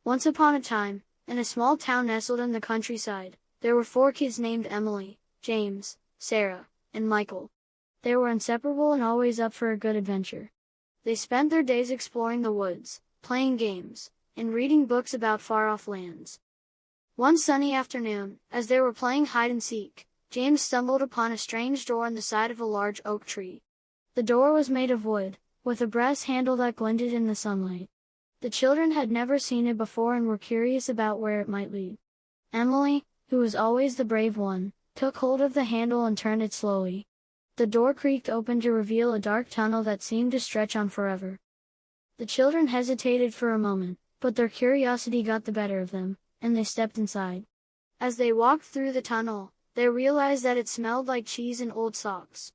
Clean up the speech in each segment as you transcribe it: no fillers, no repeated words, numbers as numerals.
Once upon a time, in a small town nestled in the countryside, there were 4 kids named Emily, James, Sarah, and Michael. They were inseparable and always up for a good adventure. They spent their days exploring the woods, playing games, and reading books about far-off lands. One sunny afternoon, as they were playing hide-and-seek, James stumbled upon a strange door in the side of a large oak tree. The door was made of wood, with a brass handle that glinted in the sunlight. The children had never seen it before and were curious about where it might lead. Emily, who was always the brave one, took hold of the handle and turned it slowly. The door creaked open to reveal a dark tunnel that seemed to stretch on forever. The children hesitated for a moment, but their curiosity got the better of them, and they stepped inside. As they walked through the tunnel, they realized that it smelled like cheese and old socks.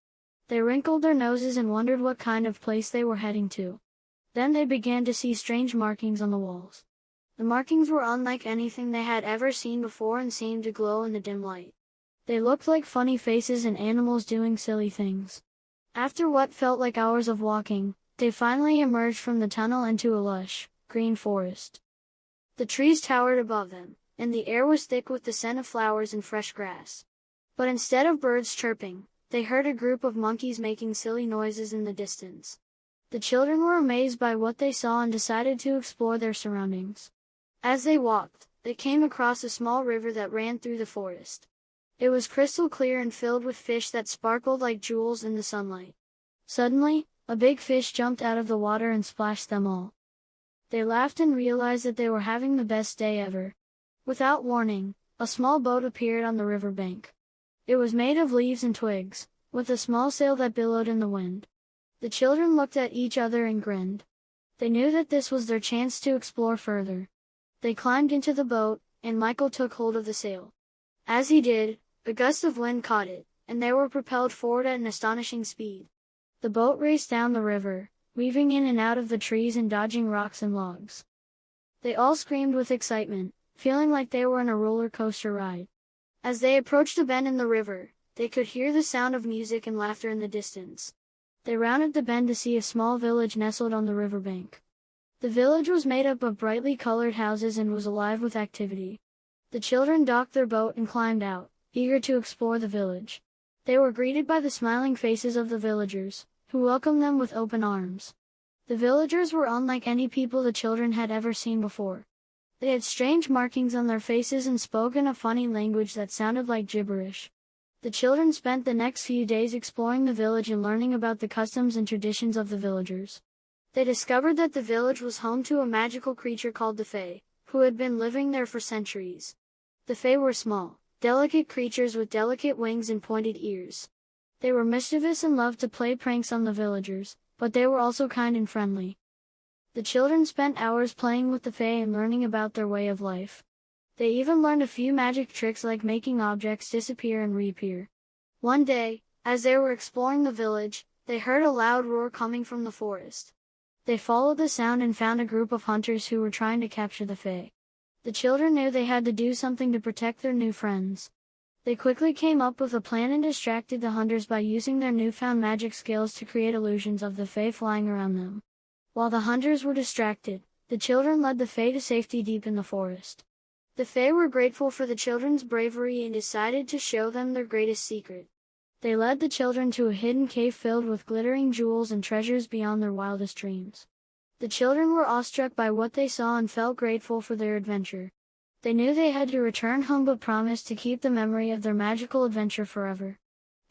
They wrinkled their noses and wondered what kind of place they were heading to. Then they began to see strange markings on the walls. The markings were unlike anything they had ever seen before and seemed to glow in the dim light. They looked like funny faces and animals doing silly things. After what felt like hours of walking, they finally emerged from the tunnel into a lush, green forest. The trees towered above them, and the air was thick with the scent of flowers and fresh grass. But instead of birds chirping, they heard a group of monkeys making silly noises in the distance. The children were amazed by what they saw and decided to explore their surroundings. As they walked, they came across a small river that ran through the forest. It was crystal clear and filled with fish that sparkled like jewels in the sunlight. Suddenly, a big fish jumped out of the water and splashed them all. They laughed and realized that they were having the best day ever. Without warning, a small boat appeared on the river bank. It was made of leaves and twigs, with a small sail that billowed in the wind. The children looked at each other and grinned. They knew that this was their chance to explore further. They climbed into the boat, and Michael took hold of the sail. As he did, a gust of wind caught it, and they were propelled forward at an astonishing speed. The boat raced down the river, weaving in and out of the trees and dodging rocks and logs. They all screamed with excitement, feeling like they were in a roller coaster ride. As they approached a bend in the river, they could hear the sound of music and laughter in the distance. They rounded the bend to see a small village nestled on the riverbank. The village was made up of brightly colored houses and was alive with activity. The children docked their boat and climbed out, eager to explore the village. They were greeted by the smiling faces of the villagers, who welcomed them with open arms. The villagers were unlike any people the children had ever seen before. They had strange markings on their faces and spoke in a funny language that sounded like gibberish. The children spent the next few days exploring the village and learning about the customs and traditions of the villagers. They discovered that the village was home to a magical creature called the Fae, who had been living there for centuries. The Fae were small, delicate creatures with delicate wings and pointed ears. They were mischievous and loved to play pranks on the villagers, but they were also kind and friendly. The children spent hours playing with the Fae and learning about their way of life. They even learned a few magic tricks like making objects disappear and reappear. One day, as they were exploring the village, they heard a loud roar coming from the forest. They followed the sound and found a group of hunters who were trying to capture the Fae. The children knew they had to do something to protect their new friends. They quickly came up with a plan and distracted the hunters by using their newfound magic skills to create illusions of the Fae flying around them. While the hunters were distracted, the children led the Fae to safety deep in the forest. The Fae were grateful for the children's bravery and decided to show them their greatest secret. They led the children to a hidden cave filled with glittering jewels and treasures beyond their wildest dreams. The children were awestruck by what they saw and felt grateful for their adventure. They knew they had to return home but promised to keep the memory of their magical adventure forever.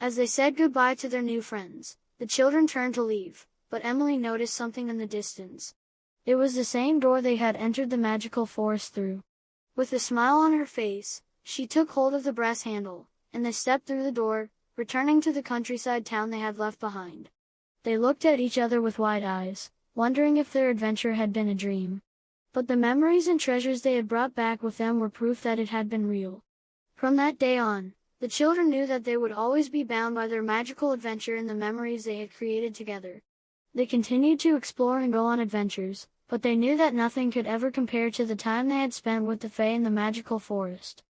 As they said goodbye to their new friends, the children turned to leave, but Emily noticed something in the distance. It was the same door they had entered the magical forest through. With a smile on her face, she took hold of the brass handle, and they stepped through the door, returning to the countryside town they had left behind. They looked at each other with wide eyes, wondering if their adventure had been a dream. But the memories and treasures they had brought back with them were proof that it had been real. From that day on, the children knew that they would always be bound by their magical adventure and the memories they had created together. They continued to explore and go on adventures, but they knew that nothing could ever compare to the time they had spent with the Fae in the magical forest.